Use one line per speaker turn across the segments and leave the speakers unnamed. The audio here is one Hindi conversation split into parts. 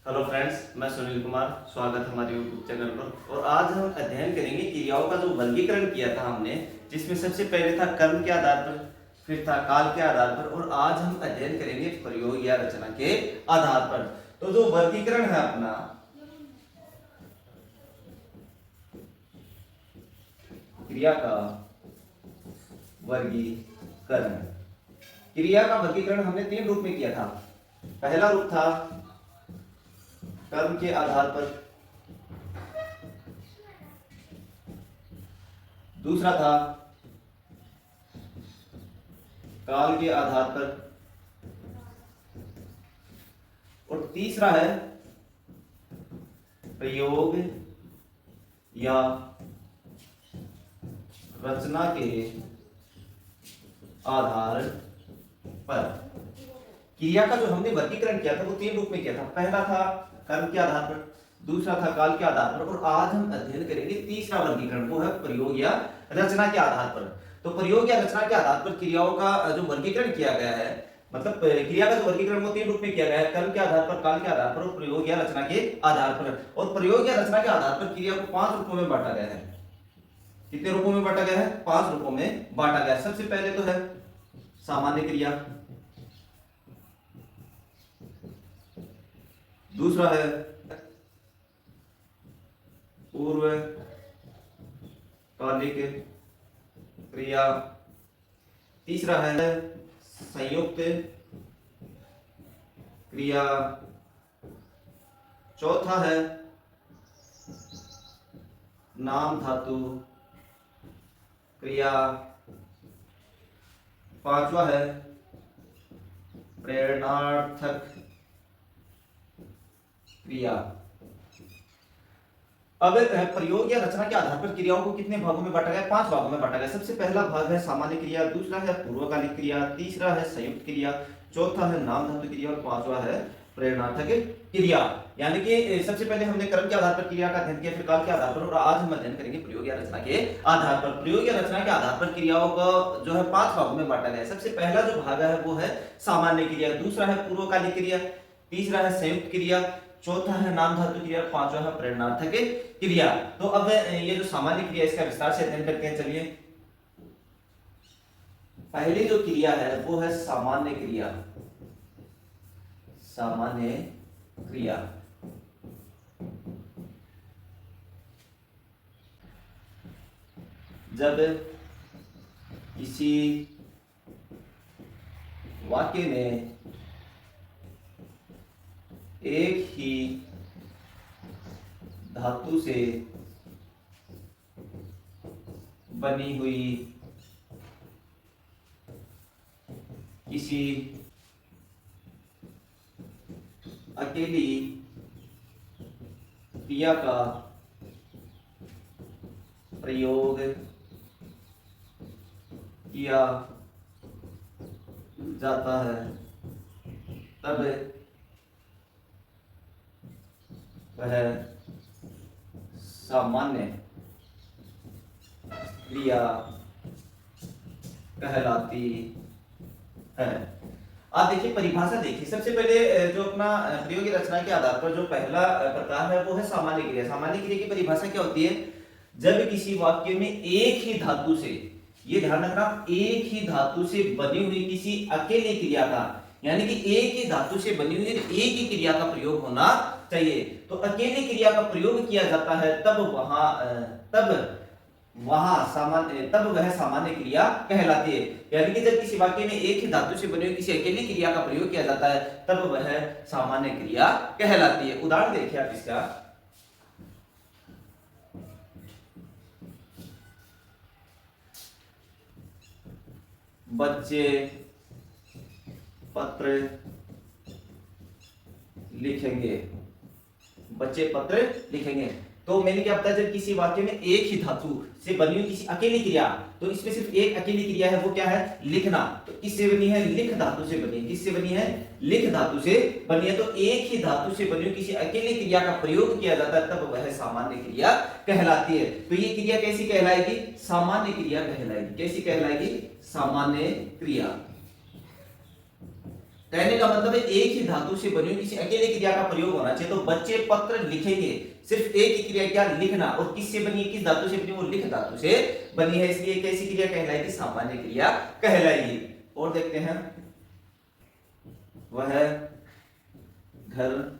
हेलो फ्रेंड्स, मैं सुनील कुमार। स्वागत है हमारे यूट्यूब चैनल पर। और आज हम अध्ययन करेंगे क्रियाओं का जो वर्गीकरण किया था हमने, जिसमें सबसे पहले था कर्म के आधार पर, फिर था काल के आधार पर, और आज हम अध्ययन करेंगे प्रयोग या रचना के आधार पर। तो जो वर्गीकरण है अपना, क्रिया का वर्गीकरण, क्रिया का वर्गीकरण हमने तीन रूप में किया था। पहला रूप था कर्म के आधार पर, दूसरा था काल के आधार पर, और तीसरा है प्रयोग या रचना के आधार पर। क्रिया का जो हमने वर्गीकरण किया था वो तीन रूप में किया था। पहला था कर्म के आधार पर, दूसरा था काल के आधार पर, और आज हम अध्ययन करेंगे तीसरा वर्गीकरण, वो है प्रयोग या रचना के आधार पर। तो प्रयोग या रचना के आधार पर क्रियाओं का जो वर्गीकरण किया गया है, मतलब क्रिया का जो वर्गीकरण वो तीन रूप में किया गया है, कर्म के आधार पर, काल के आधार पर और प्रयोग या रचना के आधार पर। और प्रयोग या रचना के आधार पर क्रिया को 5 रूपों में बांटा गया है। कितने रूपों में बांटा गया है? 5 रूपों में बांटा गया है। सबसे पहले तो है सामान्य क्रिया, दूसरा है पूर्व कालिक क्रिया, तीसरा है संयुक्त क्रिया, चौथा है नाम धातु क्रिया, पांचवा है प्रेरणार्थक क्रिया। अब प्रयोग या रचना के आधार पर क्रियाओं को कितने भागों में बांटा गया? 5 भागों में बांटा गया। सबसे पहला भाग है सामान्य क्रिया, दूसरा है पूर्वकालिक क्रिया, तीसरा है संयुक्त क्रिया, चौथा है नाम धातु क्रिया और पांचवा है प्रेरणार्थक क्रिया। यानी कि सबसे पहले हमने कर्म के आधार पर क्रिया का अध्ययन किया, फिर काल के आधार पर, और आज हम अध्ययन करेंगे प्रयोग या रचना के आधार पर। प्रयोग या रचना के आधार पर क्रियाओं को जो है 5 भागों में बांटा गया है। सबसे पहला जो भाग है वो है सामान्य क्रिया, दूसरा है पूर्वकालिक क्रिया, तीसरा है संयुक्त क्रिया, चौथा है नाम धातु क्रिया, पांचवा है प्रेरणार्थक क्रिया। तो अब ये जो सामान्य क्रिया, इसका विस्तार से अध्ययन करते हैं। चलिए, पहली जो क्रिया है वो है सामान्य क्रिया। सामान्य क्रिया जब किसी वाक्य में एक ही धातु से बनी हुई किसी अकेली क्रिया का प्रयोग किया जाता है, तब वह सामान्य क्रिया कहलाती है। आप देखिए, परिभाषा देखिए। सबसे पहले जो अपना प्रयोग या रचना के आधार पर जो पहला प्रकार है वो है सामान्य क्रिया। सामान्य क्रिया की परिभाषा क्या होती है? जब किसी वाक्य में एक ही धातु से, ये ध्यान रखना, एक ही धातु से बनी हुई किसी अकेली क्रिया का, यानी कि एक ही धातु से बनी हुई एक ही क्रिया का प्रयोग होना चाहिए। तो अकेली क्रिया का प्रयोग किया जाता है, तब वह सामान्य क्रिया कहलाती है। यानी कि जब किसी वाक्य में एक ही धातु से बनी हुई किसी अकेली क्रिया का प्रयोग किया जाता है, तब वह सामान्य क्रिया कहलाती है। उदाहरण देखिए आप इसका। बच्चे पत्र लिखेंगे, बच्चे पत्र लिखेंगे। तो मैंने क्या बताया, जब किसी वाक्य में एक ही धातु से बनी हुई किसी अकेली क्रिया, तो इसमें सिर्फ एक अकेली क्रिया है, वो क्या है? लिखना। तो किससे बनी है? लिख धातु से बनी है। किससे बनी है? लिख धातु से बनी है। तो एक ही धातु से बनी हुई किसी अकेली क्रिया का प्रयोग किया जाता है, तब वह सामान्य क्रिया कहलाती है। तो ये क्रिया कैसी कहलाएगी? सामान्य क्रिया कहलाएगी। कैसी कहलाएगी? सामान्य क्रिया। कहने का मतलब है एक ही धातु से बनी हुई किसी अकेले क्रिया का प्रयोग होना चाहिए। तो बच्चे पत्र लिखेंगे, सिर्फ एक ही क्रिया क्या लिखना, और किससे बनी है, किस धातु से बनी, वो लिख धातु से बनी है, इसलिए कैसी क्रिया कहलाएगी, सामान्य क्रिया कहलाएगी। और देखते हैं, वह घर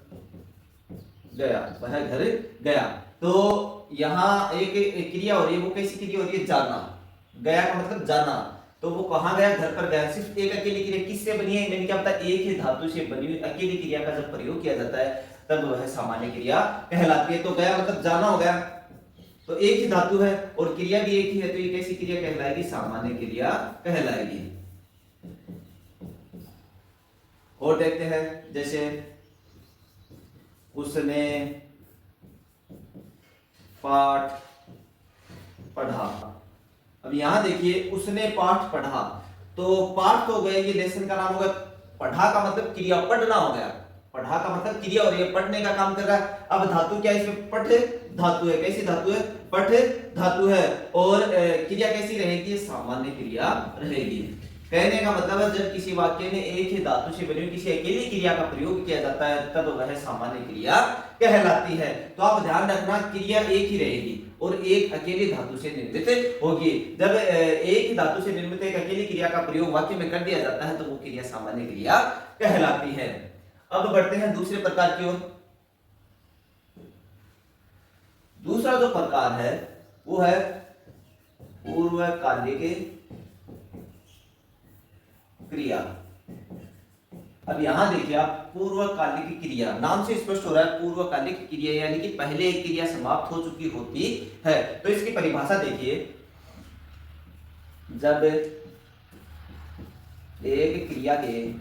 गया, वह घर गया। तो यहाँ एक क्रिया हो रही है, वो कैसी क्रिया हो रही है, जाना। गया का मतलब जाना, तो वो कहाँ गया, घर पर गया। सिर्फ एक अकेली क्रिया किससे बनी है, मैंने क्या बताया, एक ही धातु से बनी हुई अकेली क्रिया का जब प्रयोग किया जाता है तब वह सामान्य क्रिया कहलाती है। तो गया मतलब जाना हो गया, तो एक ही धातु है और क्रिया भी एक ही है, तो ये कैसी क्रिया कहलाएगी, सामान्य क्रिया कहलाएगी। और देखते हैं, जैसे उसने पाठ पढ़ा। अब यहां देखिए, उसने पाठ पढ़ा, तो पाठ तो हो गया, ये लेसन का नाम होगा। पढ़ा का मतलब क्रिया, पढ़ना हो गया। पढ़ा का मतलब क्रिया और ये पढ़ने का काम कर रहा है। अब धातु क्या है इसमें, पठ धातु है। कैसी धातु है, पठ धातु है। और क्रिया कैसी रहेगी, सामान्य क्रिया रहेगी। कहने का मतलब है जब किसी वाक्य में एक ही धातु से बनी हुई किसी अकेली क्रिया का प्रयोग किया जाता है तब वह सामान्य क्रिया कहलाती है। तो आप ध्यान रखना, क्रिया एक ही रहेगी और एक अकेली धातु से निर्मित होगी। जब एक ही धातु से निर्मित एक अकेली क्रिया का प्रयोग वाक्य में कर दिया जाता है तो वो क्रिया सामान्य क्रिया कहलाती है। अब बढ़ते हैं दूसरे प्रकार की ओर। दूसरा जो प्रकार है वो है पूर्वकालिक क्रिया। अब यहां देखिए आप, पूर्वकालिक क्रिया, नाम से स्पष्ट हो रहा है पूर्वकालिक क्रिया, यानी कि पहले एक क्रिया समाप्त हो चुकी होती है। तो इसकी परिभाषा देखिए, जब एक क्रिया के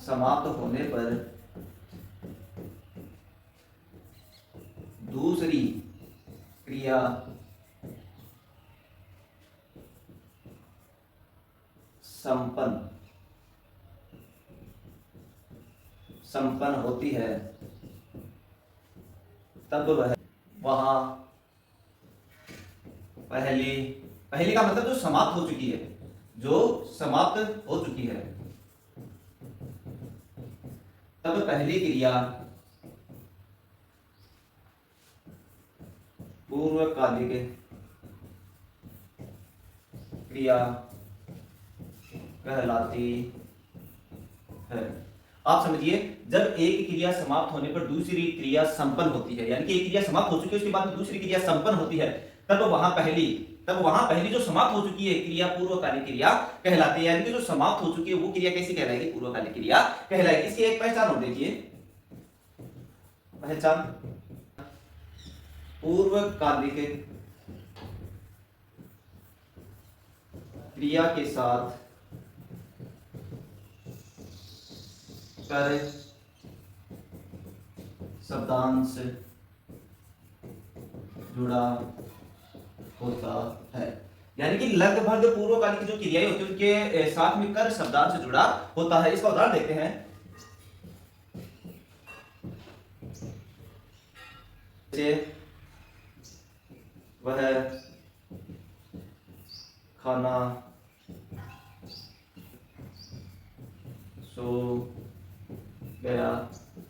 समाप्त होने पर दूसरी क्रिया संपन्न होती है तब वह वहां पहली का मतलब जो समाप्त हो चुकी है, जो समाप्त हो चुकी है, तब पहली क्रिया पूर्वकालिक क्रिया कहलाती है। आप समझिए, जब एक क्रिया समाप्त होने पर दूसरी क्रिया संपन्न होती है, यानी कि एक क्रिया समाप्त हो चुकी है उसके बाद दूसरी क्रिया संपन्न होती है, तब वहां पहली जो समाप्त हो चुकी है क्रिया पूर्वकालिक क्रिया कहलाती है। यानी कि जो समाप्त हो चुकी है वो क्रिया कैसी कहलाएगी, पूर्वकालिक क्रिया कहलाएगी। इसकी एक पहचान हो, देखिए पहचान, पूर्वकालिक क्रिया के साथ कर शब्दांश जुड़ा होता है। यानी कि लगभग पूर्वकालिक की जो क्रियाएं होती है उनके साथ में कर शब्दांश जुड़ा होता है। इसका उदाहरण देखते हैं, वह खाना सो गया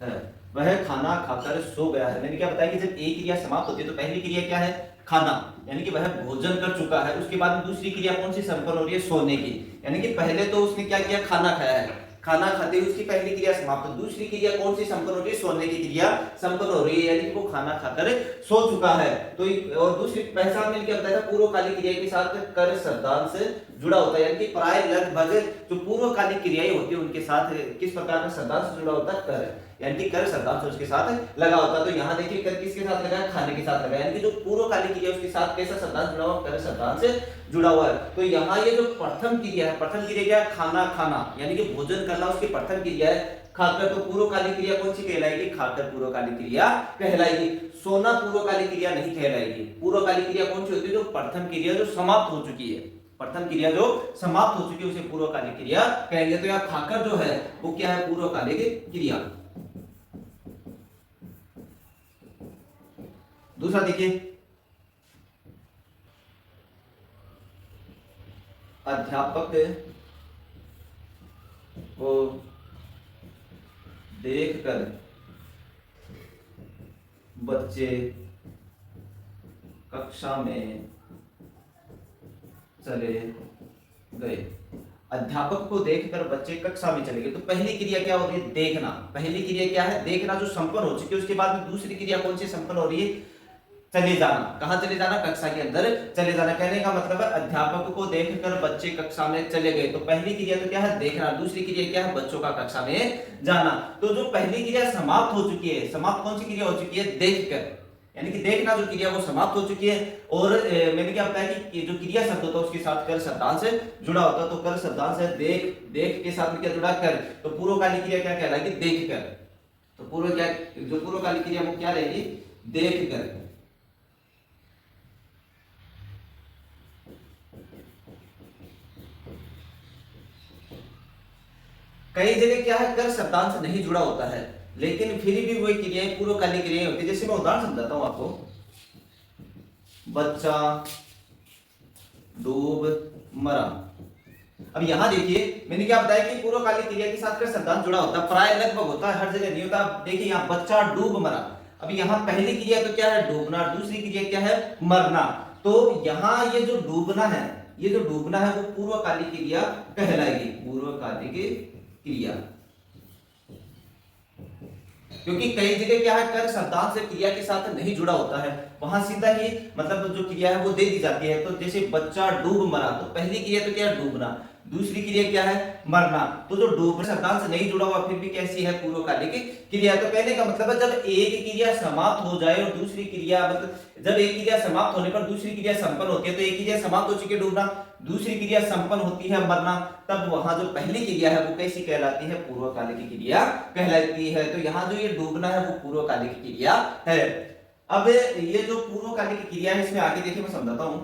है, वह खाना खाकर सो गया है। मैंने क्या बताया कि जब एक क्रिया समाप्त होती है तो पहली क्रिया क्या है, खाना, यानी कि वह भोजन कर चुका है। उसके बाद दूसरी क्रिया कौन सी संपन्न हो रही है, सोने की। यानी कि पहले तो उसने क्या किया, खाना खाया है, खाना खाते हुए उसकी पहली क्रिया समाप्त। दूसरी क्रिया कौन सी संपन्न हो रही है, सोने की क्रिया संपन्न हो रही है, यानी कि वो खाना खाकर सो चुका है। तो और दूसरी पहचान मैंने क्या बताया था, पूर्वकालिक क्रिया के साथ कर शब्दांश जुड़ा होता है। यानी कि प्राय लगभग जो पूर्वकालिक क्रियाएं होती है उनके साथ किस प्रकार का शब्दांश जुड़ा होता है, कर, यानी कि कर शब्दांश उसके साथ लगा होता है। तो यहाँ देखिए कर किसके साथ लगा है, खाने के साथ लगा है, यानी कि जो पूर्वकालिक क्रिया उसके साथ कैसा शब्दांश जुड़ा हुआ, कर शब्दांश जुड़ा हुआ है। तो यहाँ ये जो प्रथम क्रिया है, प्रथम क्रिया क्या है, खाना खाना, यानी कि भोजन करना उसकी प्रथम क्रिया है। खाकर, तो पूर्वकालिक क्रिया कौन सी कहलाएगी, खाकर पूर्वकालिक क्रिया कहलाएगी। सोना पूर्वकालिक क्रिया नहीं कहलाएगी। पूर्वकालिक क्रिया कौन सी होती है, जो प्रथम क्रिया जो समाप्त हो चुकी है, प्रथम क्रिया जो समाप्त हो चुकी है उसे पूर्वकालिक क्रिया कहेंगे। तो यहाँ खाकर जो है वो क्या है, पूर्वकालिक क्रिया। दूसरा देखिए, अध्यापक को देखकर बच्चे कक्षा में चले गए। अध्यापक को देखकर बच्चे कक्षा में चले गए। तो पहली क्रिया क्या हो रही है? देखना। पहली क्रिया क्या है? देखना, जो संपन्न हो चुकी है। उसके बाद में दूसरी क्रिया कौन सी संपन्न हो रही है? चले जाना। कहां चले जाना? कक्षा के अंदर चले जाना। कहने का मतलब है अध्यापक को देखकर बच्चे कक्षा में चले गए। तो पहली क्रिया तो क्या है? देखना। दूसरी क्रिया क्या है? बच्चों का कक्षा में जाना। तो जो पहली क्रिया समाप्त हो चुकी है, समाप्त कौन सी क्रिया हो चुकी है? देखकर, यानी कि देखना जो क्रिया वो समाप्त हो चुकी है। और मैंने क्या बताया कि जो क्रिया शब्द होता है उसके साथ कर शब्दांश जुड़ा होता है। तो कर शब्दांश है देख, देख के साथ में क्या जुड़ा? कर। तो पूर्वकालिक क्रिया क्या कहलाएगी? देख कर। तो जो पूर्वकालिक क्रिया वो क्या रहेगी? देख कर। कई जगह क्या है? कर शब्दांश नहीं जुड़ा होता है, लेकिन फिर भी वही क्रियाएं पूर्वकालिक क्रियाएं होती है। जैसे मैं उदाहरण समझाता हूं आपको। बच्चा डूब मरा। अब यहां देखिए मैंने क्या बताया कि पूर्वकालिक क्रिया के साथ कर शब्दांश जुड़ा होता है, प्राय लगभग होता है, हर जगह नहीं होता। देखिए यहां बच्चा डूब मरा। अब यहां पहली क्रिया तो क्या है? डूबना। दूसरी क्रिया क्या है? मरना। तो यहां ये जो डूबना है, ये जो डूबना है वो पूर्वकालिक क्रिया कहलाएगी। पूर्वकालिक क्रिया, क्योंकि कई जगह क्या है? कर शब्दांश से क्रिया के साथ नहीं जुड़ा होता है, वहां सीधा ही मतलब जो क्रिया है वो दे दी जाती है। तो जैसे बच्चा डूब मरा, तो पहली क्रिया तो क्या है? डूबना। दूसरी क्रिया क्या है? मरना। तो जो डूब शब्दांश से नहीं जुड़ा हुआ फिर भी कैसी है? पूर्वकालिक क्रिया। तो कहने का मतलब है जब एक क्रिया समाप्त हो जाए और दूसरी क्रिया मतलब जब एक क्रिया समाप्त होने पर दूसरी क्रिया संपन्न होती है, तो एक क्रिया समाप्त हो चुकी है डूबना, दूसरी क्रिया संपन्न होती है मरना, तब वहां जो पहली क्रिया है वो कैसी कहलाती है? पूर्वकालिक क्रिया कहलाती है। तो यहाँ जो ये डूबना है वो पूर्वकालिक क्रिया है। अब ये जो पूर्वकालिक क्रिया है इसमें आगे देखिए मैं समझाता हूं।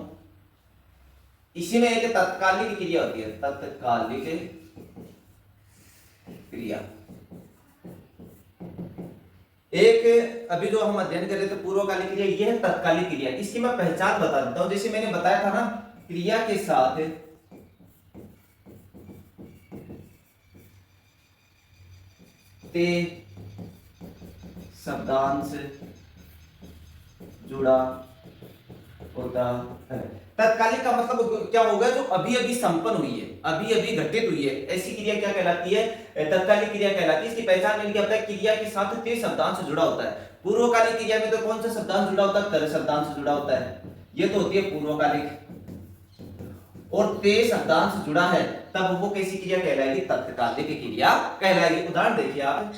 इसी में एक तत्कालिक क्रिया होती है, तत्कालिक क्रिया। एक अभी जो हम अध्ययन कर रहे थे पूर्वकालिक क्रिया, ये है तत्कालिक क्रिया। इसकी मैं पहचान बता देता हूं। जैसे मैंने बताया था ना, क्रिया के साथ ते शब्दांश जुड़ा होता है। तत्कालिक का मतलब क्या होगा? जो अभी अभी संपन्न हुई है, अभी अभी घटित हुई है, ऐसी क्रिया क्या कहलाती है? तत्कालिक क्रिया कहलाती है। इसकी पहचान मैंने क्या बताया? क्रिया के साथ ते शब्दांश जुड़ा होता है। पूर्वकालिक क्रिया में तो कौन सा शब्दांश जुड़ा होता है? कर शब्दांश जुड़ा होता है। ये तो होती है पूर्वकालिक। और ते शब्दांश जुड़ा है तब वो कैसी क्रिया कहलाएगी? तत्कालिक क्रिया कहलाएगी। उदाहरण देखिए आप।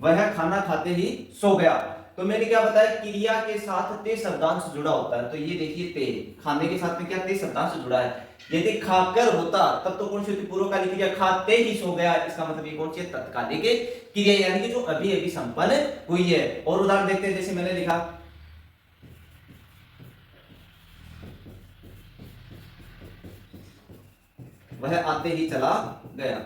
वह खाना खाते ही सो गया। तो मैंने क्या बताया? क्रिया के साथ ते शब्दांश जुड़ा होता है। तो ये देखिए ते, खाने के साथ में क्या ते शब्दांश जुड़ा है। यदि खाकर होता तब तो कौन सी होती? पूर्वकालिक क्रिया। खाते ही सो गया, इसका मतलब ये कौन सी है? तत्कालिक क्रिया, यानी कि जो अभी अभी संपन्न हुई है। और उदाहरण देखते हैं। जैसे मैंने लिखा वह आते ही चला गया।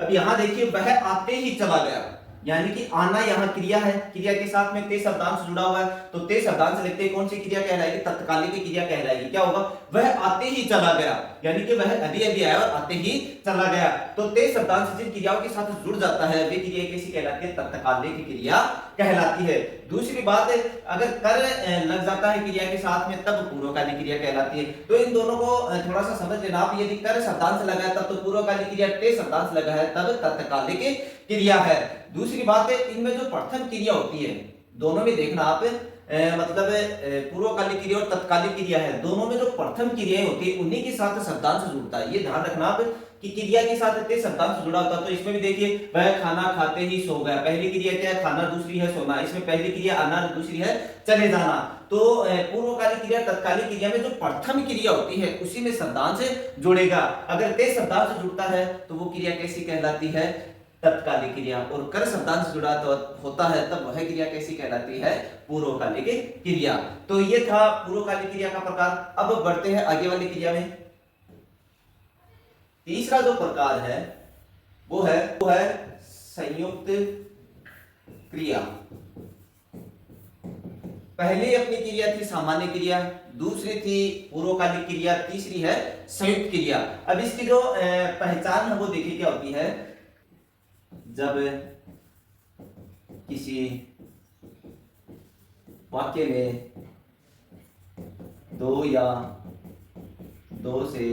अब यहां देखिए वह आते ही चला गया, यानी कि आना यहां क्रिया है, क्रिया के साथ में ते शब्दांश जुड़ा हुआ है। तो ते शब्दांश लिखते हैं, कौन सी क्रिया कहलाएगी? तत्कालिक क्रिया कहलाएगी। क्या होगा? वह आते ही चला गया, यानी कि वह अभी अभी आया और आते ही चला गया। तो ते शब्दांश जिन क्रियाओं के साथ जुड़ जाता है वे क्रिया कैसी कहलाती है? तत्कालिक क्रिया कहलाती है। दूसरी बात है, अगर कर लग जाता है क्रिया के साथ में तब पूर्वकालिक क्रिया कहलाती है। तो इन दोनों को थोड़ा सा समझ लेना आप। यदि कर शब्दांश लगा है तब तो पूर्वकालिक क्रिया, ते शब्दांश लगा है तब तत्कालिक क्रिया है। दूसरी बात है, इनमें जो प्रथम क्रिया होती है दोनों में देखना आप, मतलब पूर्वकालिक क्रिया और तत्कालिक क्रिया है, दोनों में जो प्रथम क्रियाएं होती है उन्हीं के साथ शब्दांश जुड़ता है। ये ध्यान रखना आप कि क्रिया के साथ ते शब्दांश जुड़ा होता है। तो इसमें भी देखिए वह खाना खाते ही सो गया। पहली क्रिया क्या है? खाना, दूसरी है सोना। इसमें पहली क्रिया आना, दूसरी है चले जाना। तो पूर्वकालिक क्रिया तत्कालिक क्रिया में जो प्रथम क्रिया होती है उसी में शब्दांश जुड़ेगा। अगर ते शब्दांश जुड़ता है तो वो क्रिया कैसी कहलाती है? तत्कालिक क्रिया। और कर शब्दांश जुड़ा तो होता है तब वह क्रिया कैसी कहलाती है? पूर्वकालिक क्रिया। तो ये था पूर्वकालिक क्रिया का प्रकार। अब बढ़ते हैं आगे वाली क्रिया में। तीसरा जो प्रकार है वो है संयुक्त क्रिया। पहली अपनी क्रिया थी सामान्य क्रिया, दूसरी थी पूर्वकालिक क्रिया, तीसरी है संयुक्त क्रिया। अब इसकी जो पहचान है वो देखिए क्या होती है। जब किसी वाक्य में दो या दो से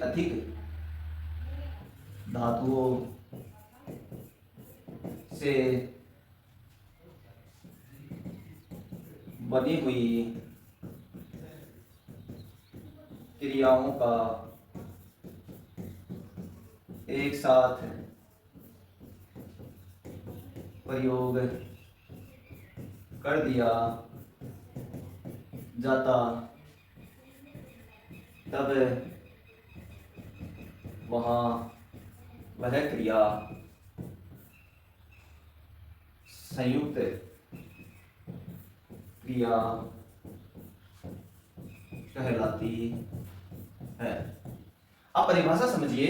अधिक धातुओं से बनी हुई क्रियाओं का एक साथ प्रयोग कर दिया जाता, तब वह क्रिया संयुक्त क्रिया कहलाती है। आप परिभाषा समझिए।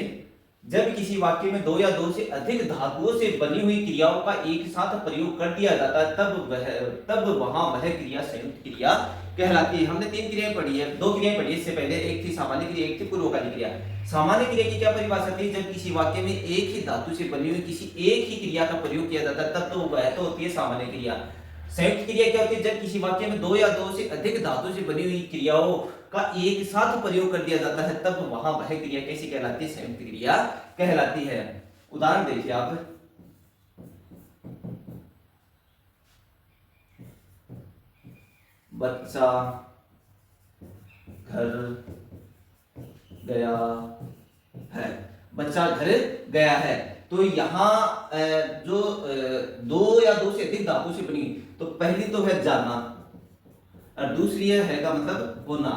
जब किसी वाक्य में दो या दो से अधिक धातुओं से बनी हुई क्रियाओं का एक साथ प्रयोग कर दिया जाता है, तब वहां वह क्रिया संयुक्त क्रिया कहलाती है। हमने तीन क्रियाएं पढ़ी है, दो क्रियाएं पढ़ी इससे पहले, एक थी सामान्य क्रिया, एक थी पूर्वकालिक क्रिया। सामान्य क्रिया की क्या परिभाषा थी? जब किसी वाक्य में एक ही धातु से बनी हुई किसी एक ही क्रिया का प्रयोग किया जाता है, तब तो वह तो होती है सामान्य क्रिया। संयुक्त क्रिया क्या होती है? जब किसी वाक्य में दो या दो से अधिक धातु से बनी हुई क्रियाओं का एक साथ प्रयोग कर दिया जाता है, तब वहां वह क्रिया कैसी कहलाती है? संयुक्त क्रिया कहलाती है। उदाहरण देखिए आप। बच्चा घर गया है। बच्चा घर गया है, तो यहाँ जो दो या दो से अधिक धातु से बनी, तो पहली तो है जाना और दूसरी है का मतलब होना।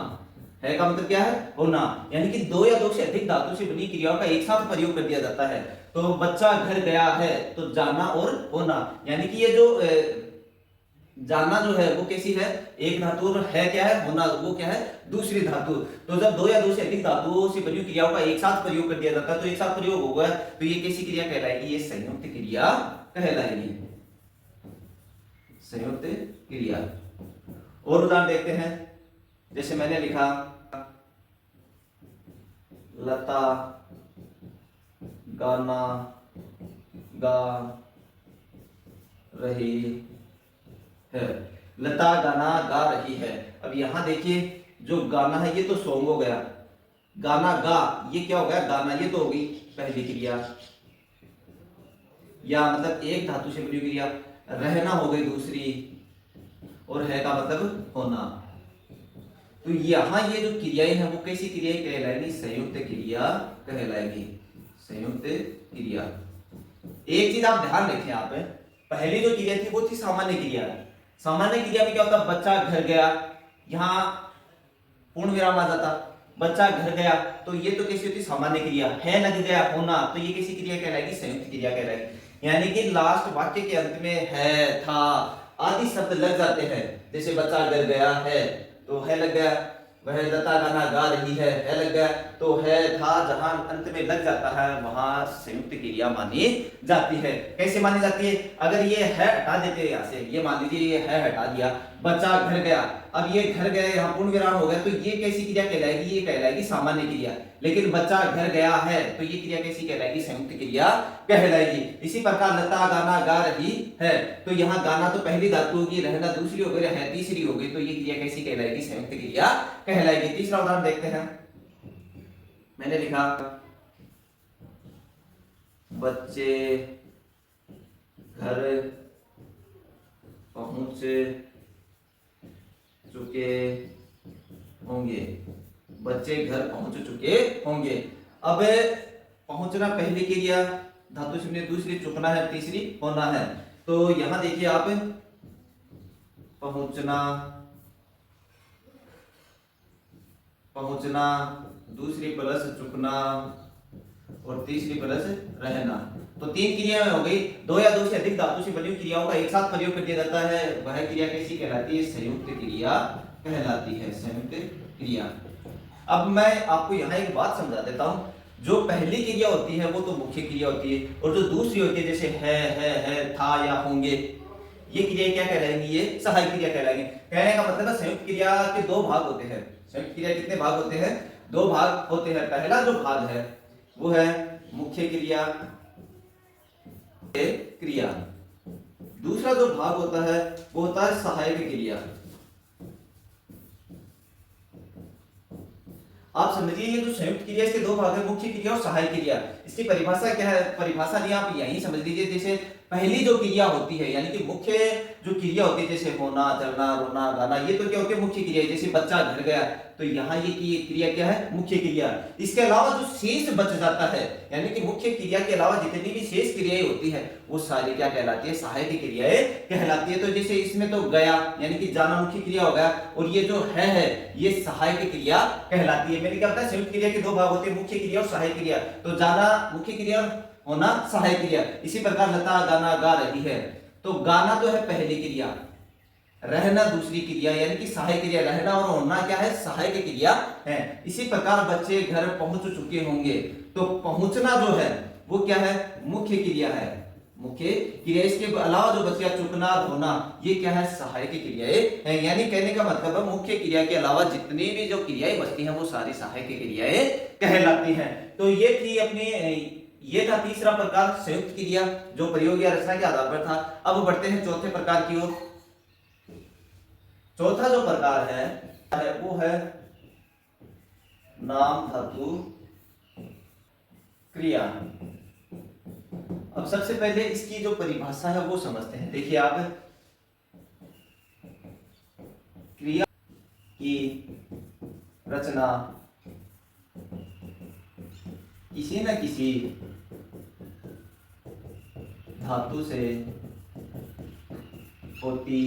है का मतलब क्या है? होना। यानी कि दो या दो से अधिक धातु से बनी क्रियाओं का एक साथ प्रयोग कर दिया जाता है। तो बच्चा घर गया है, तो जाना और होना, यानी कि ये जो जाना जो है वो कैसी है? एक धातु, और है क्या है? होना, वो क्या है? दूसरी धातु। तो जब दो या दो से अधिक धातुओं से बनी क्रियाओं का एक साथ प्रयोग कर दिया जाता है, तो एक साथ प्रयोग होगा, तो ये कैसी क्रिया कहलाएगी? ये संयुक्त क्रिया कहलाएगी, संयुक्त क्रिया। और उदाहरण देखते हैं। जैसे मैंने लिखा, लता गाना गा रही है। लता गाना गा रही है। अब यहां देखिए, जो गाना है ये तो सॉन्ग हो गया, गाना गा ये क्या हो गया? गाना। ये तो होगी पहली क्रिया, या मतलब एक धातु से बनी क्रिया। रहना हो गई दूसरी, और है का मतलब होना। तो यहां ये जो क्रियाएं हैं वो कैसी क्रियाएं कहलाएंगी? संयुक्त क्रिया कहलाएगी, संयुक्त क्रिया। एक चीज आप ध्यान रखें, आप पहली जो क्रिया थी वो थी सामान्य क्रिया। सामान्य क्रिया में क्या होता? बच्चा घर गया, यहां पूर्ण विराम आ जाता, बच्चा घर गया, तो ये तो कैसी होती? सामान्य क्रिया। है लग गया, होना, तो ये कैसी क्रिया कहलाएगी? संयुक्त क्रिया कहलाएगी। यानी कि लास्ट वाक्य के अंत में है, था आदि शब्द लग जाते हैं। जैसे बच्चा घर गया है, तो है लग गया। वह लता गाना गा रही है लग गया। तो है था जहां अंत में लग जाता है, वहां संयुक्त क्रिया मानी जाती है। कैसे मानी जाती है? अगर ये है हटा देते हैं यहां से, ये मान लीजिए ये है हटा दिया, बच्चा घर गया, अब ये घर गया यहाँ पूर्ण विराम हो गया, तो ये कैसी क्रिया कहलाएगी? ये कहलाएगी सामान्य क्रिया। लेकिन बच्चा घर गया है, तो ये क्रिया कैसी कहलाएगी? संयुक्त क्रिया कहलाएगी। इसी प्रकार लता गाना गा रही है, तो यहाँ गाना तो पहली धातु होगी, रहना दूसरी हो गई, है तीसरी हो गई, तो ये क्रिया कैसी कहलाएगी? संयुक्त क्रिया कहलाएगी। तीसरा उदाहरण देखते हैं। मैंने लिखा, बच्चे घर पहुंच चुके होंगे। बच्चे घर पहुंच चुके होंगे। अब पहुंचना पहली क्रिया, धातु से दूसरी, चुकना है तीसरी, होना है। तो यहां देखिए आप, पहुंचना, पहुंचना, दूसरी प्लस चुकना और तीसरी प्लस रहना, तो तीन क्रियाएं हो गई। दो या दो से अधिक धातु से बनी क्रियाओं का एक साथ प्रयोग कर दिया जाता है, वह क्रिया कैसी कहलाती है? संयुक्त क्रिया कहलाती है, संयुक्त क्रिया। अब मैं आपको यहाँ एक बात समझा देता हूँ। जो पहली क्रिया होती है वो तो मुख्य क्रिया होती है, और जो दूसरी होती है जैसे है, था या होंगे, ये क्रिया क्या कहलाएंगी? ये सहायक क्रिया कहलाएंगे। कहने का मतलब है संयुक्त क्रिया के दो भाग होते हैं। संयुक्त क्रिया कितने भाग होते हैं? दो भाग होते हैं। पहला जो भाग है वो है मुख्य क्रिया क्रिया, दूसरा जो भाग होता है वो होता है सहायक क्रिया। आप समझिए ये जो संयुक्त क्रिया इसके दो भाग है, मुख्य क्रिया और सहायक क्रिया। इसकी परिभाषा क्या है? परिभाषा नहीं, आप यही समझ लीजिए जैसे पहली जो क्रिया होती है यानी कि मुख्य जो क्रिया होती है जैसे होना, चलना, रोना, गाना, ये तो क्या होती है? मुख्य क्रिया। जैसे बच्चा घर गया तो यहाँ ये क्रिया क्या है? मुख्य क्रिया। इसके अलावा जो शेष बच जाता है यानी कि मुख्य क्रिया के अलावा जितनी भी शेष क्रियाएं होती है वो सारी क्या कहलाती है? सहायक क्रियाएं कहलाती है। तो जैसे इसमें तो गया यानी कि जाना मुख्य क्रिया हो गया, और ये जो है ये सहायक क्रिया कहलाती है। मैंने क्या बताया? संयुक्त क्रिया के दो भाग होते हैं, मुख्य क्रिया और सहायक क्रिया। तो जाना मुख्य क्रिया, होना सहायक क्रिया। इसी प्रकार लता गाना गा रही है, तो गाना तो है पहली क्रिया, रहना दूसरी क्रिया यानी कि सहायक क्रिया। रहना और होना क्या है? सहायक क्रिया है। इसी प्रकार बच्चे घर पहुंच चुके होंगे, तो पहुंचना जो है वो क्या है? मुख्य क्रिया है, मुख्य क्रिया। इसके अलावा जो बच्चा चुकना, धोना, ये क्या है? सहायक क्रियाएं हैं। यानी कहने का मतलब है मुख्य क्रिया के अलावा जितनी भी जो क्रियाएं बचती हैं वो सारी सहायक क्रियाएं कहलाती हैं। तो ये थी अपनी, ये था तीसरा प्रकार संयुक्त क्रिया जो प्रयोग या रचना के आधार पर था। अब बढ़ते हैं चौथे प्रकार की ओर। चौथा जो प्रकार है वो है नाम धातु क्रिया। अब सबसे पहले इसकी जो परिभाषा है वो समझते हैं। देखिए आप, क्रिया की रचना किसी न किसी धातु से होती,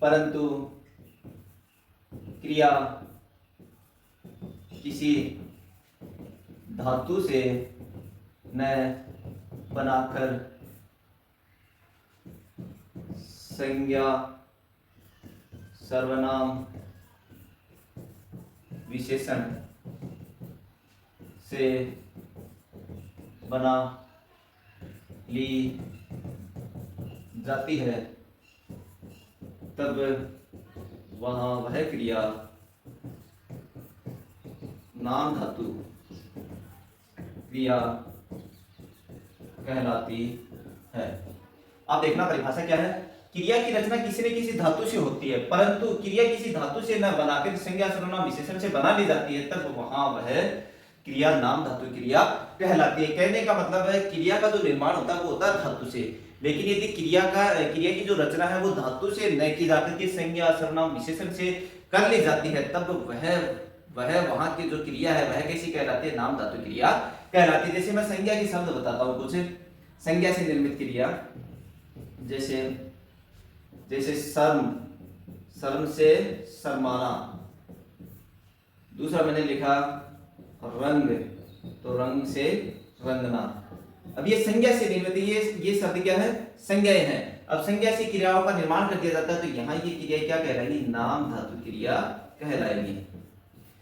परंतु क्रिया किसी धातु से न बनाकर संज्ञा, सर्वनाम, विशेषण से बना ली जाती है, तब वहाँ वह क्रिया नाम धातु क्रिया कहलाती है। आप देखना परिभाषा क्या है? क्रिया की रचना किसी न किसी धातु से होती है, परंतु क्रिया किसी धातु से न बनाकर संज्ञा, सर्वनाम, विशेषण से बना ली जाती है, तब वहां वह क्रिया नाम धातु क्रिया कहलाती है। कहने का मतलब है क्रिया का जो निर्माण होता है वो होता है धातु से, लेकिन यदि क्रिया की जो रचना है वो धातु से न की जाकर के संज्ञा, सर्वनाम, विशेषण से कर ली जाती है, तब वह वहां की जो क्रिया है वह कैसी कहलाती है? नाम धातु क्रिया कहलाती है। जैसे मैं संज्ञा के शब्द बताता हूं कुछ। संज्ञा से निर्मित क्रिया जैसे जैसे शर्म, शर्म से शर्माना। दूसरा मैंने लिखा रंग, तो रंग से रंगना। अब ये संज्ञा से निर्मित, ये शब्द क्या है? संज्ञाएं हैं। अब संज्ञा से क्रियाओं का निर्माण कर दिया जाता है, तो यहाँ ये क्रिया क्या कहलाएगी? नाम धातु क्रिया कहलाएगी।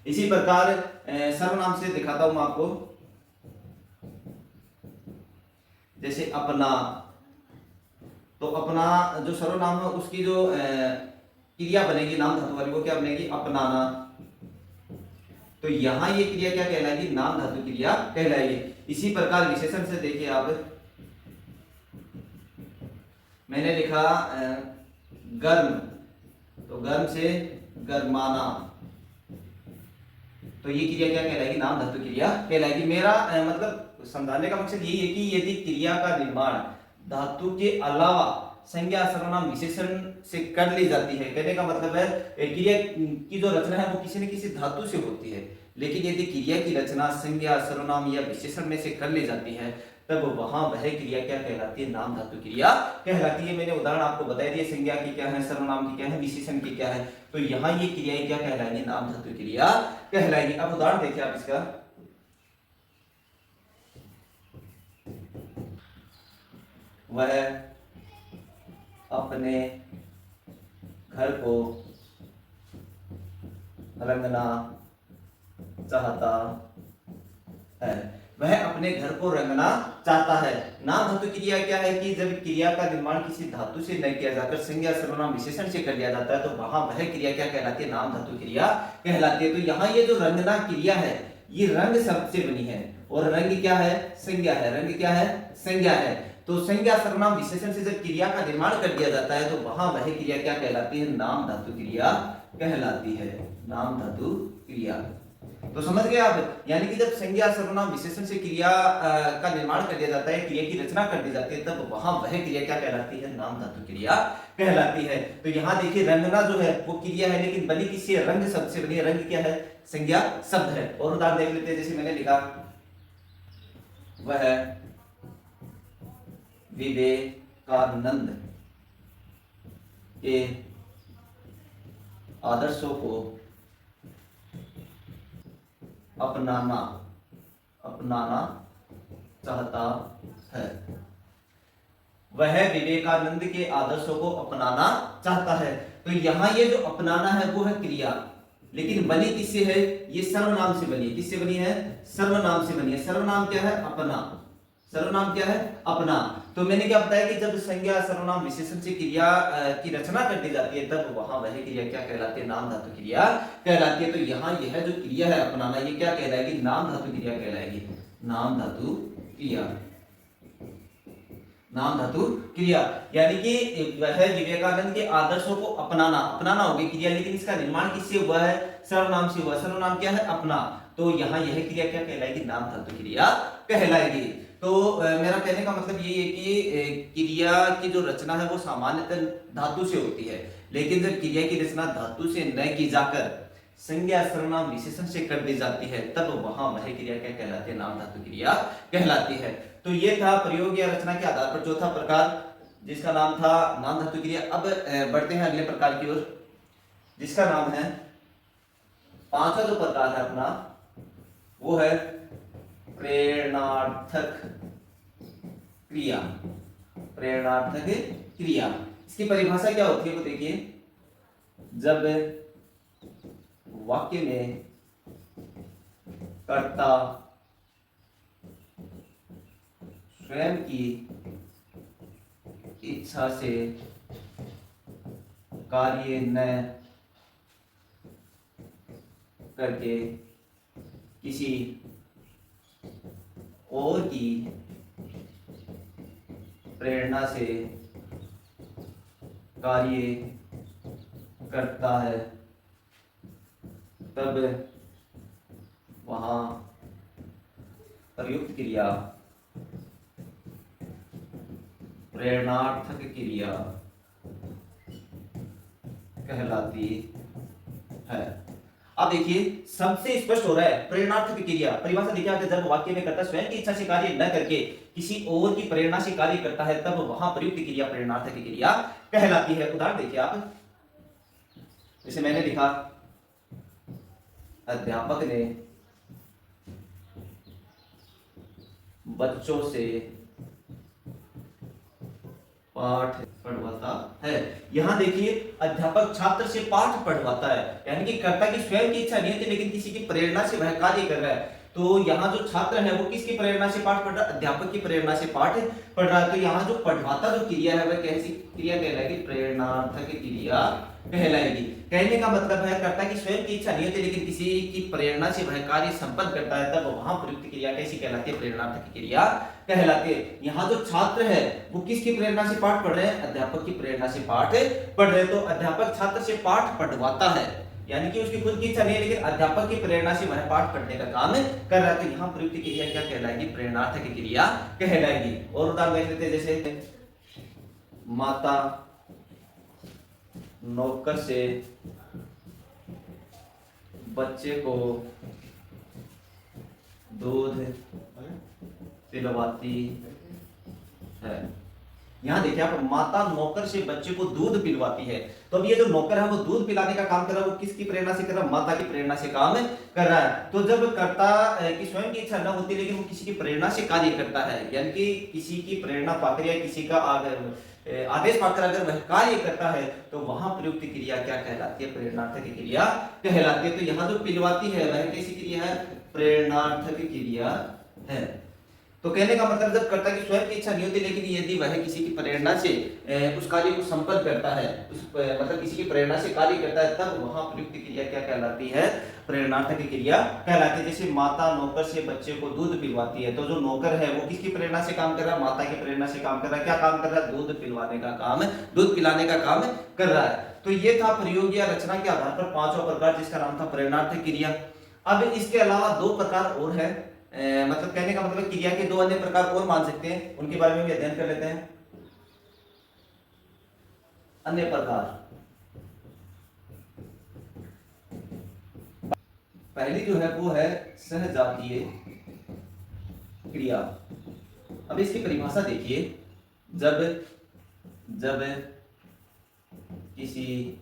इसी प्रकार सर्वनाम से दिखाता हूं मैं आपको। जैसे अपना, तो अपना जो सर्वनाम है उसकी जो क्रिया बनेगी नाम धातु वाली, वो क्या बनेगी? अपनाना। तो यहां ये क्रिया क्या कहलाएगी? नाम धातु क्रिया कहलाएगी। इसी प्रकार विशेषण से देखिए आप, मैंने लिखा गर्म, तो गर्म से गर्माना, तो ये क्रिया क्या कहलाएगी? नाम धातु क्रिया कहलाएगी। मेरा मतलब समझाने का मकसद यही है कि यदि क्रिया का निर्माण धातु के अलावा संज्ञा, सर्वनाम, विशेषण से कर ली जाती है, कहने का मतलब है क्रिया की जो रचना है वो किसी न किसी धातु से होती है, लेकिन यदि क्रिया की रचना संज्ञा, सर्वनाम या विशेषण में से कर ली जाती है, तब वहां वह क्रिया क्या कहलाती है? नाम धातु क्रिया कहलाती है। मैंने उदाहरण आपको बताई दिए, संज्ञा की क्या है, सर्वनाम की क्या है, विशेषण की क्या है, तो यहाँ ये क्रियाएं क्या कहलाएंगी? नाम धातु क्रिया कहलाएगी। अब उदाहरण देखिए आप इसका। वह अपने घर को रंगना चाहता है, वह अपने घर को रंगना चाहता है। नाम धातु क्रिया क्या है कि जब क्रिया का निर्माण किसी धातु से न किया जाकर संज्ञा सर्वनाम विशेषण से कर दिया जाता है तो वहां वह क्रिया क्या कहलाती है, नाम धातु क्रिया कहलाती है। तो यहाँ ये जो रंगना क्रिया है ये रंग शब्द से बनी है और रंग क्या है, संज्ञा है। रंग क्या है, संज्ञा है। तो संज्ञा सर्वनाम विशेषण से जब क्रिया का निर्माण कर दिया जाता है तो वहां वह क्रिया क्या कहलाती है, नाम धातु क्रिया कहलाती है। नाम धातु क्रिया। तो समझ गए आप, यानी कि जब संज्ञा सर्वनाम विशेषण से क्रिया का निर्माण कर दिया जाता है, क्रिया की रचना कर दी जाती है, तब वहां वह क्रिया क्या कहलाती है, नाम धातु क्रिया कहलाती है। तो यहाँ देखिए रंगना जो है वो क्रिया है लेकिन बनी किससे, रंग शब्द से बनी है। रंग क्या है, संज्ञा शब्द है। और उदाहरण देख लेते हैं, जैसे मैंने लिखा वह विवेकानंद के आदर्शों को अपनाना चाहता है। वह विवेकानंद के आदर्शों को अपनाना चाहता है। तो यहां ये जो अपनाना है वो है क्रिया, लेकिन बनी किससे है, ये सर्वनाम से बनी है। किससे बनी है, सर्वनाम से बनी है। सर्वनाम क्या है, अपना। सर्वनाम क्या है, अपना। तो मैंने क्या बताया कि जब संज्ञा सर्वनाम विशेषण से क्रिया की रचना कर दी जाती है तब वहां वह क्रिया क्या कहलाती है, नाम धातु क्रिया कहलाती है। तो यहाँ यह जो क्रिया है अपनाना, ये क्या कहलाएगी, नाम धातु क्रिया कहलाएगी। नाम धातु क्रिया, नाम धातु क्रिया। यानी कि वह विवेकानंद के आदर्शों को अपनाना, अपनाना होगी क्रिया, लेकिन इसका निर्माण किससे हुआ है, सर्वनाम से हुआ। सर्वनाम क्या है, अपना। तो यहाँ यह क्रिया क्या कहलाएगी, नाम धातु क्रिया कहलाएगी। तो मेरा कहने का मतलब ये है कि क्रिया की जो रचना है वो सामान्यतः धातु से होती है, लेकिन जब क्रिया की रचना धातु से न की जाकर संज्ञा सर्वनाम विशेषण से कर दी जाती है तब वहां वह क्रिया क्या कहलाती है, नाम धातु क्रिया कहलाती है। तो ये था प्रयोग या रचना के आधार पर चौथा प्रकार, जिसका नाम था नाम धातु क्रिया। अब बढ़ते हैं अगले प्रकार की ओर, जिसका नाम है, पांचवा जो प्रकार है अपना वो है प्रेरणार्थक क्रिया। प्रेरणार्थक क्रिया, इसकी परिभाषा क्या होती है वो देखिए। जब वाक्य में कर्ता स्वयं की इच्छा से कार्य न करके किसी और की प्रेरणा से कार्य करता है तब वहां प्रयुक्त क्रिया प्रेरणार्थक क्रिया कहलाती है। अब देखिए सबसे स्पष्ट हो रहा है प्रेरणार्थक क्रिया। परिभाषा देखिए आपने, जब वाक्य में कर्ता स्वयं की इच्छा से कार्य न करके किसी और की प्रेरणा से कार्य करता है तब वहां प्रयुक्त क्रिया प्रेरणार्थक क्रिया कहलाती है। उदाहरण देखिए आप, जैसे मैंने लिखा अध्यापक ने बच्चों से पाठ पढ़वाता है। यहां देखिए अध्यापक छात्र से पाठ पढ़वाता है, यानी कि कर्ता की स्वयं की इच्छा नहीं होती लेकिन किसी की प्रेरणा से वह कार्य कर रहा है। तो यहाँ जो छात्र है वो किसकी प्रेरणा से पाठ पढ़ रहा है, अध्यापक की प्रेरणा से पाठ पढ़ रहा है। तो यहाँ जो पढ़वाता जो क्रिया है वह कैसी क्रिया कहलाएगी, प्रेरणार्थक क्रिया कहलाएगी। कहने का मतलब है कर्ता की स्वयं की इच्छा नहीं होती लेकिन किसी की प्रेरणा से वह कार्य संपन्न करता है तब वहां प्रयुक्त क्रिया कैसी कहलाती है, प्रेरणार्थक क्रिया कहलाती है। यहाँ जो छात्र है वो किसकी प्रेरणा से पाठ पढ़ रहे हैं, अध्यापक की प्रेरणा से पाठ पढ़ रहे हैं। तो अध्यापक छात्र से पाठ पढ़वाता है, यानी कि उसकी खुद की इच्छा नहीं है लेकिन अध्यापक की प्रेरणा से वह पाठ पढ़ने का काम कर रहा है। तो यहाँ प्रयुक्त क्रिया क्या कहलाएगी, प्रेरणार्थक क्रिया कहलाएगी। और उदाहरण देख लेते हैं, जैसे माता नौकर से बच्चे को दूध पिलवाती है। यहाँ देखिए आप, माता नौकर से बच्चे को दूध पिलवाती है। तो अब ये जो नौकर है वो दूध पिलाने का काम कर रहा है, वो किसकी प्रेरणा से कर रहा है? माता की प्रेरणा से काम कर रहा है। तो जब कर्ता की स्वयं की इच्छा न होती लेकिन वो किसी की प्रेरणा से कार्य करता है, यानी कि किसी की प्रेरणा पाकर या किसी का आदेश पाकर अगर वह कार्य करता है तो वहां प्रयुक्त क्रिया क्या कहलाती है? प्रेरणार्थक क्रिया कहलाती है। तो यहाँ जो पिलवाती है वह कैसी क्रिया है? प्रेरणार्थक क्रिया है। तो कहने का मतलब जब कर्ता की स्वयं की इच्छा नहीं होती लेकिन यदि वह किसी की प्रेरणा से उस कार्य को संपन्न करता है, मतलब किसी की प्रेरणा से कार्य करता है, तब वहां प्रयुक्त क्रिया क्या कहलाती है? प्रेरणार्थक क्रिया कहलाती है। जैसे माता नौकर से बच्चे को दूध पिलवाती है, तो जो नौकर है वो किसकी प्रेरणा से काम कर रहा है? माता की प्रेरणा से काम कर रहा है। क्या काम कर रहा है? दूध पिलवाने का काम, दूध पिलाने का काम कर रहा है। तो ये था प्रयोग या रचना के आधार पर पांचवा प्रकार, जिसका नाम था प्रेरणार्थक क्रिया। अब इसके अलावा दो प्रकार और है, मतलब कहने का मतलब क्रिया के दो अन्य प्रकार और मान सकते हैं, उनके बारे में भी अध्ययन कर लेते हैं। अन्य प्रकार, पहली जो है वो है सहजातीय क्रिया। अब इसकी परिभाषा देखिए, जब जब किसी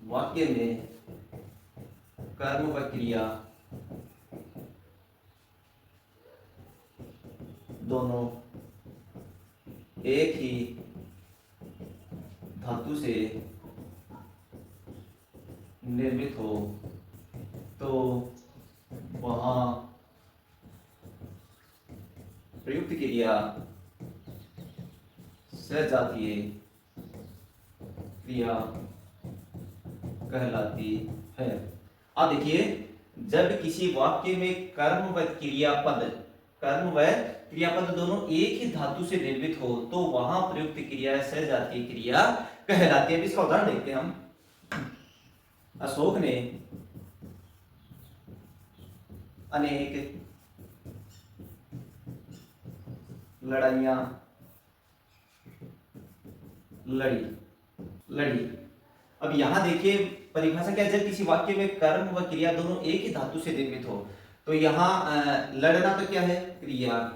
वाक्य में कर्म व क्रिया दोनों एक ही धातु से निर्मित हो तो वहां प्रयुक्त क्रिया सजातीय क्रिया कहलाती है। अब देखिए, जब किसी वाक्य में कर्म व क्रियापद दोनों एक ही धातु से निर्मित हो तो वहां प्रयुक्त क्रिया सजातीय क्रिया कहलाती है। इसका उदाहरण देखते हैं हम। अशोक ने अनेक लड़ाइयां लड़ी। अब यहां देखिए परिभाषा क्या है? जब किसी वाक्य में कर्म व क्रिया दोनों एक ही धातु से निर्मित हो तो यहाँ लड़ना तो क्या है? क्रिया,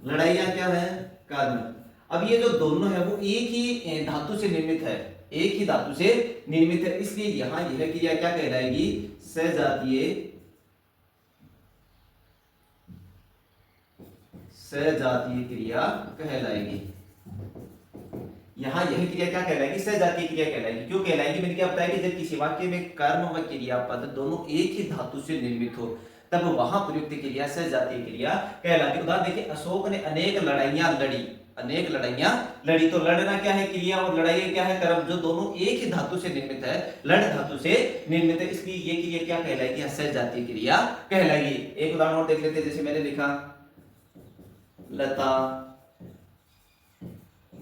लड़ाइयां क्या है? कर्म। अब ये जो दोनों है वो एक ही धातु से निर्मित है, एक ही धातु से निर्मित है, इसलिए यहां यह क्रिया क्या कहलाएगी? सजातीय क्रिया कहलाएगी। यहां यह क्रिया क्या कहलाएगी? सजातीय क्रिया कहलाएगी। क्यों कहलाएगी? मैंने क्या बताया कि जब किसी वाक्य में कर्म व क्रियापद दोनों एक ही धातु से निर्मित हो तब वहां प्रयुक्त क्रिया सजातीय क्रिया कहलाती। उदाहरण देखिए, अशोक ने अनेक लड़ाइयां लड़ी। तो लड़ना क्या है? क्रिया, और लड़ाई क्या है? कर्म, जो दोनों एक ही धातु से निर्मित है, लड़ धातु से निर्मित है, इसलिए ये क्रिया क्या कहलाएगी? सजातीय क्रिया कहलाएगी। एक उदाहरण और देख लेते हैं। जैसे मैंने लिखा, लता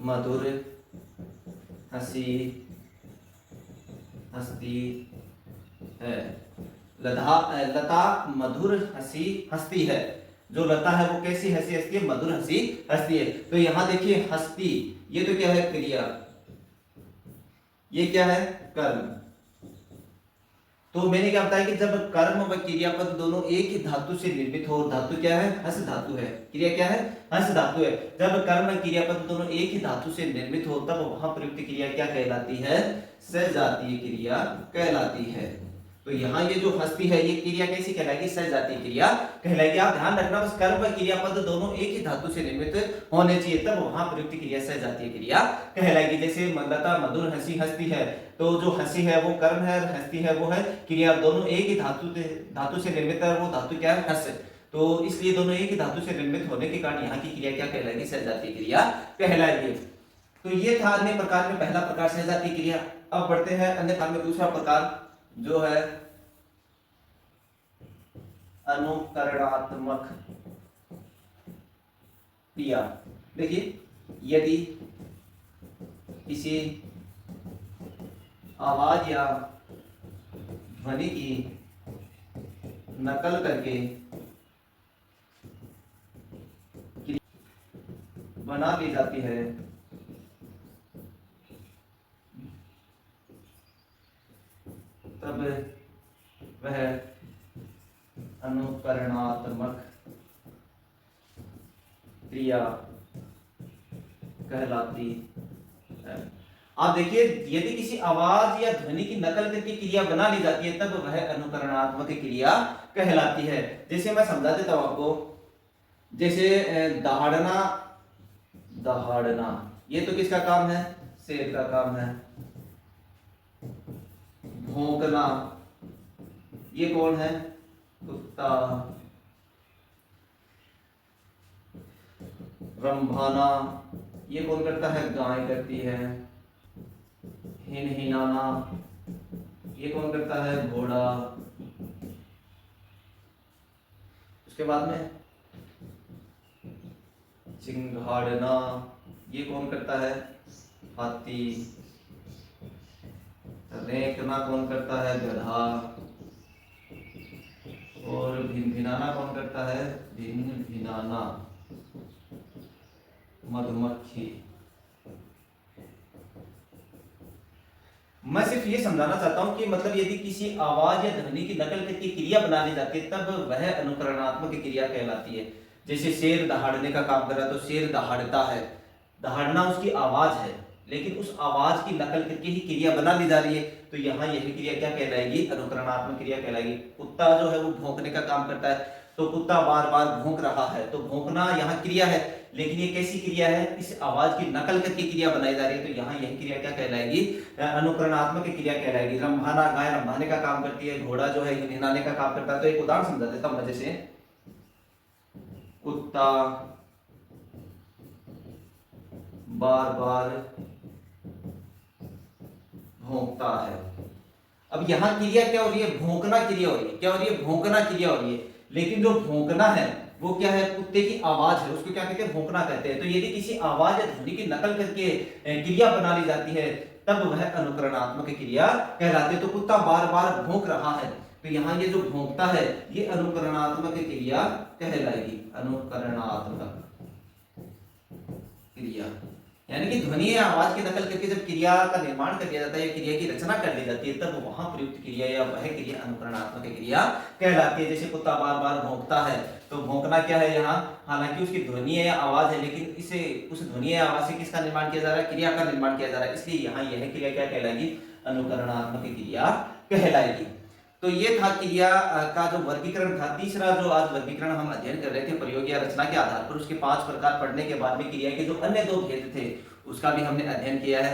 मधुर हंसती है। लता मधुर हंसती है। जो लता है वो कैसी हंसी हंसती है? मधुर हंसी हंसती है। तो यहां देखिए हंसती, ये तो क्या है? क्रिया, ये क्या है? कर्म। तो मैंने क्या बताया कि जब कर्म व क्रियापद दोनों एक ही धातु से निर्मित हो, धातु क्या है? हंस धातु है। क्रिया क्या है? हंस धातु है। जब कर्म व क्रियापद दोनों एक ही धातु से निर्मित हो तब वहां प्रयुक्त क्रिया क्या कहलाती है? सजातीय क्रिया कहलाती है। तो यहाँ ये जो हस्ती है ये क्रिया कैसी कहलाएगी? सजातीय क्रिया कहलाएगी। आप ध्यान रखना, बस कर्म व क्रियापद दोनों एक ही धातु से निर्मित होने चाहिए, तब वहां प्रयुक्त क्रिया सजातीय क्रिया कहलाएगी। जैसे लता मधुर हंसती है, तो जो हंसी है वो कर्म है और हंसती है वो है क्रिया। दोनों एक ही धातु से निर्मित है, वो धातु क्या है? हंस। तो इसलिए दोनों एक ही धातु से निर्मित होने के कारण यहाँ की क्रिया क्या कहलाएगी? सजातीय क्रिया कहलाएगी। तो ये था अन्य प्रकार में पहला प्रकार सजातीय क्रिया। अब बढ़ते हैं अन्य प्रकार में दूसरा प्रकार, जो है अनुकरणात्मक क्रिया। देखिए, यदि किसी आवाज या ध्वनि की नकल करके बना ली जाती है तब वह अनुकरणात्मक क्रिया कहलाती है। आप देखिए, यदि किसी आवाज या ध्वनि की नकल करके क्रिया बना ली जाती है तब वह अनुकरणात्मक क्रिया कहलाती है। जैसे मैं समझा देता हूं आपको, जैसे दहाड़ना, दहाड़ना ये तो किसका काम है? शेर का काम है। भौंकना ये कौन है? कुत्ता। रंभाना ये कौन करता है? गाय करती है। हिनहिनाना ये कौन करता है? घोड़ा। उसके बाद में चिंघाड़ना ये कौन करता है? हाथी। रेंकना कौन करता है? गधा। और भिनभिनाना कौन करता है? भिनभिनाना मधुमक्खी। मैं सिर्फ ये समझाना चाहता हूं कि मतलब यदि किसी आवाज या ध्वनि की नकल करके क्रिया बना ली जाती है तब वह अनुकरणात्मक क्रिया कहलाती है। जैसे शेर दहाड़ने का काम कर रहा है तो शेर दहाड़ता है। दहाड़ना उसकी आवाज है, लेकिन उस आवाज की नकल करके ही क्रिया बना ली जा रही है, तो यहाँ यह क्रिया क्या कहलाएगी? अनुकरणात्मक क्रिया कहलाएगी। कुत्ता जो है वो भौंकने का काम करता है, तो कुत्ता बार बार भौंक रहा है, तो भौंकना यहाँ क्रिया है, लेकिन ये कैसी क्रिया है? इस आवाज की नकल करके क्रिया बनाई जा रही है, तो यहाँ यह क्रिया क्या कहलाएगी? अनुकरणात्मक क्रिया कहलाएगी। रंभाना, गाय रंभाने का काम करती है, घोड़ा जो है हिनहिनाने का काम करता है। तो एक उदाहरण समझा देता हूं, जैसे कुत्ता बार बार भौंकता है। अब यहां क्रिया क्या हो रही है? भौंकना क्रिया हो रही है। क्या हो रही है? भौंकना क्रिया हो रही है, लेकिन जो भौंकना है वो क्या है? कुत्ते की आवाज है, उसको क्या कहते हैं? भौंकना कहते हैं। तो यदि किसी आवाज या ध्वनि की नकल करके क्रिया बना ली जाती है तब वह अनुकरणात्मक क्रिया कहलाती है। तो कुत्ता बार बार भौंक रहा है, तो यहाँ ये जो भौंकता है ये अनुकरणात्मक क्रिया कहलाएगी। अनुकरणात्मक क्रिया यानी कि ध्वनि या आवाज की नकल करके जब क्रिया का निर्माण कर दिया जाता है या क्रिया की रचना कर ली जाती है तब वहां प्रयुक्त क्रिया या वह क्रिया अनुकरणात्मक क्रिया कहलाती है। जैसे कुत्ता बार बार भौंकता है, तो भौंकना क्या है यहाँ? हालांकि उसकी ध्वनि है या आवाज है, लेकिन इसे उस ध्वनि या आवाज से किसका निर्माण किया जा रहा है? क्रिया का निर्माण किया जा रहा है, इसलिए यहाँ यह क्रिया क्या कहलाएगी? अनुकरणात्मक क्रिया कहलाएगी। तो ये था क्रिया का जो वर्गीकरण था। तीसरा जो आज वर्गीकरण हम अध्ययन कर रहे थे प्रयोग या रचना के आधार पर, उसके 5 प्रकार पढ़ने के बाद में क्रिया के जो अन्य 2 भेद थे उसका भी हमने अध्ययन किया है।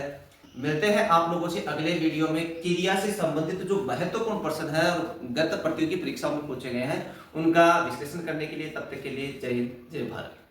मिलते हैं आप लोगों से अगले वीडियो में। क्रिया से संबंधित जो महत्वपूर्ण प्रश्न है और गत प्रतियोगी परीक्षाओं में पूछे गए हैं उनका विश्लेषण करने के लिए। तब तक के लिए जय हिंद, जय भारत।